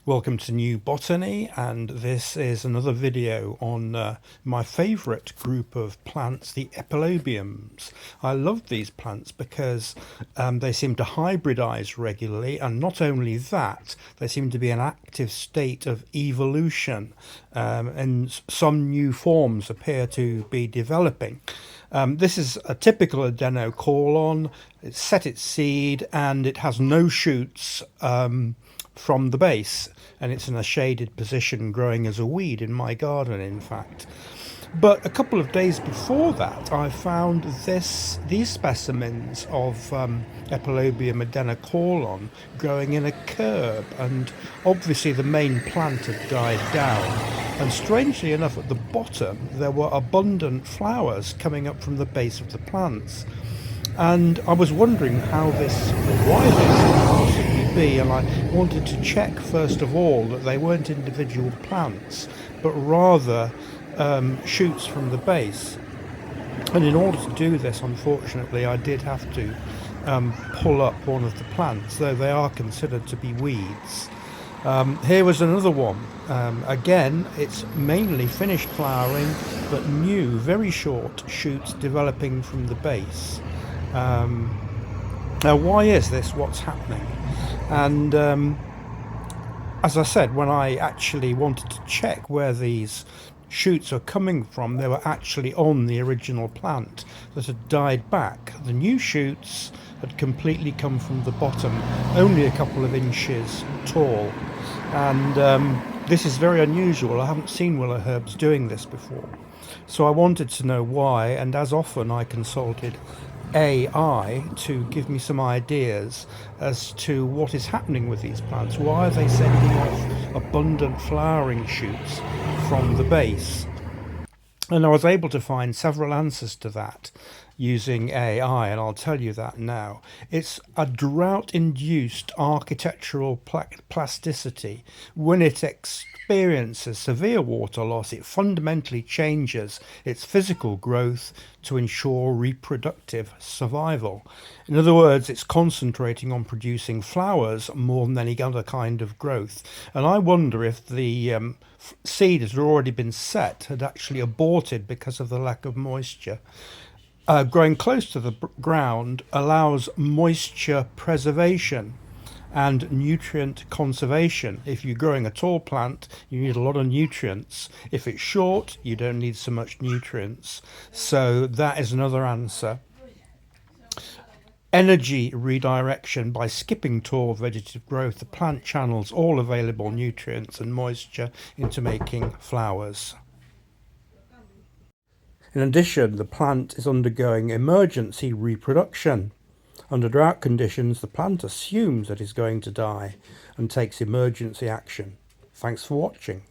Welcome to New Botany, and this is another video on my favourite group of plants, the Epilobiums. I love these plants because they seem to hybridise regularly, and not only that, they seem to be in an active state of evolution, and some new forms appear to be developing. This is a typical adenocaulon. It's set its seed and it has no shoots from the base, and it's in a shaded position growing as a weed in my garden, in fact. But a couple of days before that, I found these specimens of Epilobium adenocaulon growing in a curb, and obviously the main plant had died down. And strangely enough, at the bottom there were abundant flowers coming up from the base of the plants. And I was wondering why this could possibly be, and I wanted to check first of all that they weren't individual plants, but rather shoots from the base. And in order to do this, unfortunately, I did have to pull up one of the plants, though they are considered to be weeds. Here was another one. Again, it's mainly finished flowering, but new, very short shoots developing from the base. Now, why is this? What's happening? And as I said, when I actually wanted to check where these shoots are coming from, they were actually on the original plant that had died back. The new shoots had completely come from the bottom, only a couple of inches tall. And this is very unusual. I haven't seen Willowherbs doing this before. So I wanted to know why, and as often I consulted AI to give me some ideas as to what is happening with these plants. Why are they sending off abundant flowering shoots from the base? And I was able to find several answers to that using AI, and I'll tell you that now. It's a drought-induced architectural plasticity. When it experiences severe water loss, it fundamentally changes its physical growth to ensure reproductive survival. In other words, it's concentrating on producing flowers more than any other kind of growth. And I wonder if the seed that had already been set had actually aborted because of the lack of moisture. Growing close to the ground allows moisture preservation and nutrient conservation. If you're growing a tall plant, you need a lot of nutrients. If it's short, you don't need so much nutrients. So that is another answer. Energy redirection by skipping tall vegetative growth. The plant channels all available nutrients and moisture into making flowers. In addition, the plant is undergoing emergency reproduction. Under drought conditions, the plant assumes that it's going to die and takes emergency action. Thanks for watching.